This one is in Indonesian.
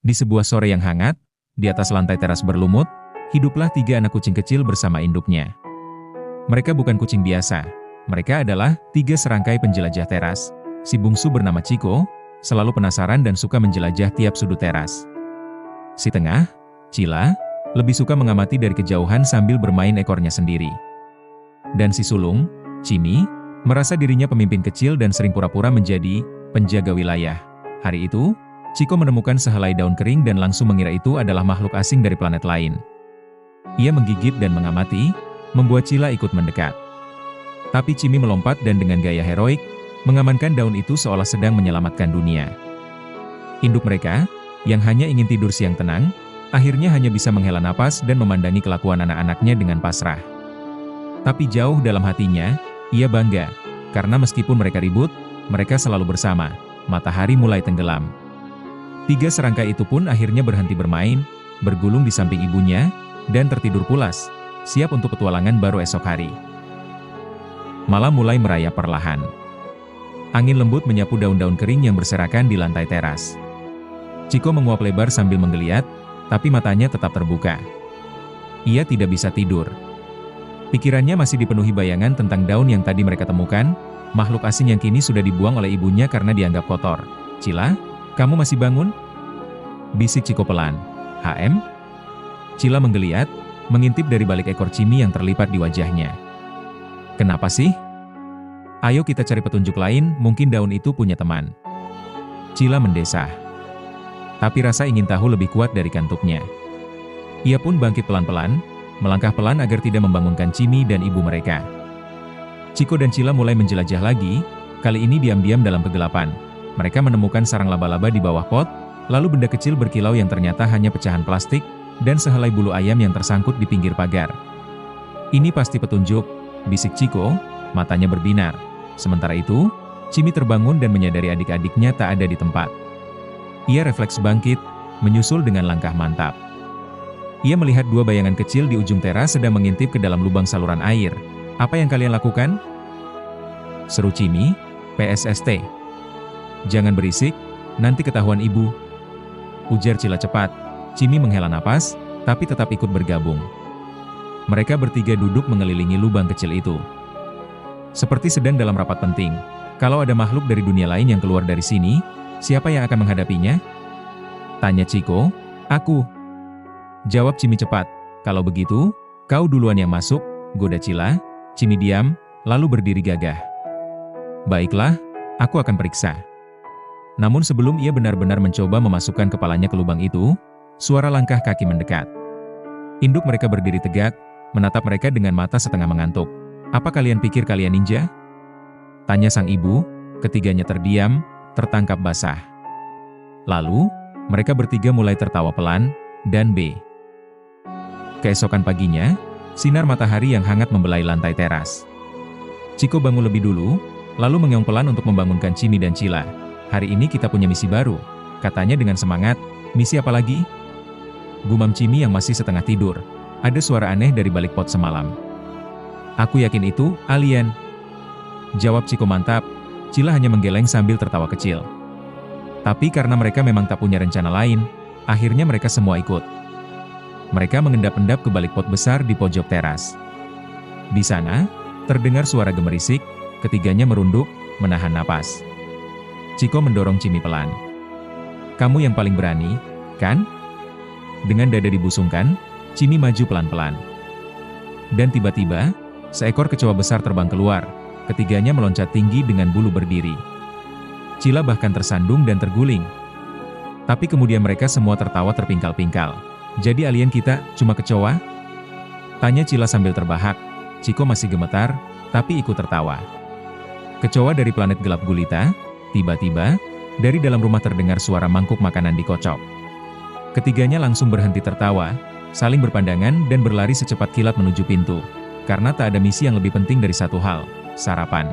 Di sebuah sore yang hangat, di atas lantai teras berlumut, hiduplah 3 anak kucing kecil bersama induknya. Mereka bukan kucing biasa. Mereka adalah 3 serangkai penjelajah teras. Si bungsu bernama Chico, selalu penasaran dan suka menjelajah tiap sudut teras. Si tengah, Cila, lebih suka mengamati dari kejauhan sambil bermain ekornya sendiri. Dan si sulung, Cimi, merasa dirinya pemimpin kecil dan sering pura-pura menjadi penjaga wilayah. Hari itu, Chico menemukan sehelai daun kering dan langsung mengira itu adalah makhluk asing dari planet lain. Ia menggigit dan mengamati, membuat Cila ikut mendekat. Tapi Cimi melompat dan dengan gaya heroik, mengamankan daun itu seolah sedang menyelamatkan dunia. Induk mereka, yang hanya ingin tidur siang tenang, akhirnya hanya bisa menghela napas dan memandangi kelakuan anak-anaknya dengan pasrah. Tapi jauh dalam hatinya, ia bangga, karena meskipun mereka ribut, mereka selalu bersama. Matahari mulai tenggelam. 3 serangkai itu pun akhirnya berhenti bermain, bergulung di samping ibunya, dan tertidur pulas, siap untuk petualangan baru esok hari. Malam mulai merayap perlahan. Angin lembut menyapu daun-daun kering yang berserakan di lantai teras. Chico menguap lebar sambil menggeliat, tapi matanya tetap terbuka. Ia tidak bisa tidur. Pikirannya masih dipenuhi bayangan tentang daun yang tadi mereka temukan, makhluk asing yang kini sudah dibuang oleh ibunya karena dianggap kotor. "Cila, kamu masih bangun?" bisik Chico pelan. "HM?" Cila menggeliat, mengintip dari balik ekor Cimi yang terlipat di wajahnya. "Kenapa sih?" "Ayo kita cari petunjuk lain, mungkin daun itu punya teman." Cila mendesah. Tapi rasa ingin tahu lebih kuat dari kantuknya. Ia pun bangkit pelan-pelan, melangkah pelan agar tidak membangunkan Cimi dan ibu mereka. Chico dan Cila mulai menjelajah lagi, kali ini diam-diam dalam kegelapan. Mereka menemukan sarang laba-laba di bawah pot, lalu benda kecil berkilau yang ternyata hanya pecahan plastik, dan sehelai bulu ayam yang tersangkut di pinggir pagar. "Ini pasti petunjuk," bisik Chico, matanya berbinar. Sementara itu, Cimi terbangun dan menyadari adik-adiknya tak ada di tempat. Ia refleks bangkit, menyusul dengan langkah mantap. Ia melihat 2 bayangan kecil di ujung teras sedang mengintip ke dalam lubang saluran air. "Apa yang kalian lakukan?" seru Cimi, "PSST. Jangan berisik, nanti ketahuan ibu," ujar Cila cepat. Cimi menghela napas, tapi tetap ikut bergabung. Mereka bertiga duduk mengelilingi lubang kecil itu. Seperti sedang dalam rapat penting. "Kalau ada makhluk dari dunia lain yang keluar dari sini, siapa yang akan menghadapinya?" tanya Chico. "Aku," jawab Cimi cepat. "Kalau begitu, kau duluan yang masuk," goda Cila. Cimi diam, lalu berdiri gagah. "Baiklah, aku akan periksa." Namun sebelum ia benar-benar mencoba memasukkan kepalanya ke lubang itu, suara langkah kaki mendekat. Induk mereka berdiri tegak, menatap mereka dengan mata setengah mengantuk. "Apa kalian pikir kalian ninja?" tanya sang ibu. Ketiganya terdiam, tertangkap basah. Lalu, mereka bertiga mulai tertawa pelan, dan keesokan paginya, sinar matahari yang hangat membelai lantai teras. Chico bangun lebih dulu, lalu mengeong pelan untuk membangunkan Cimi dan Cila. "Hari ini kita punya misi baru," katanya dengan semangat. "Misi apa lagi?" gumam Cimi yang masih setengah tidur. "Ada suara aneh dari balik pot semalam." "Aku yakin itu alien," jawab Chico mantap. Cila hanya menggeleng sambil tertawa kecil. Tapi karena mereka memang tak punya rencana lain, akhirnya mereka semua ikut. Mereka mengendap-endap ke balik pot besar di pojok teras. Di sana, terdengar suara gemerisik, ketiganya merunduk, menahan napas. Chico mendorong Cimi pelan. "Kamu yang paling berani, kan?" Dengan dada dibusungkan, Cimi maju pelan-pelan. Dan tiba-tiba, seekor kecoa besar terbang keluar. Ketiganya meloncat tinggi dengan bulu berdiri. Cila bahkan tersandung dan terguling. Tapi kemudian mereka semua tertawa terpingkal-pingkal. "Jadi alien kita cuma kecoa?" tanya Cila sambil terbahak. Chico masih gemetar, tapi ikut tertawa. "Kecoa dari planet gelap gulita?" Tiba-tiba, dari dalam rumah terdengar suara mangkuk makanan dikocok. Ketiganya langsung berhenti tertawa, saling berpandangan dan berlari secepat kilat menuju pintu. Karena tak ada misi yang lebih penting dari satu hal, sarapan.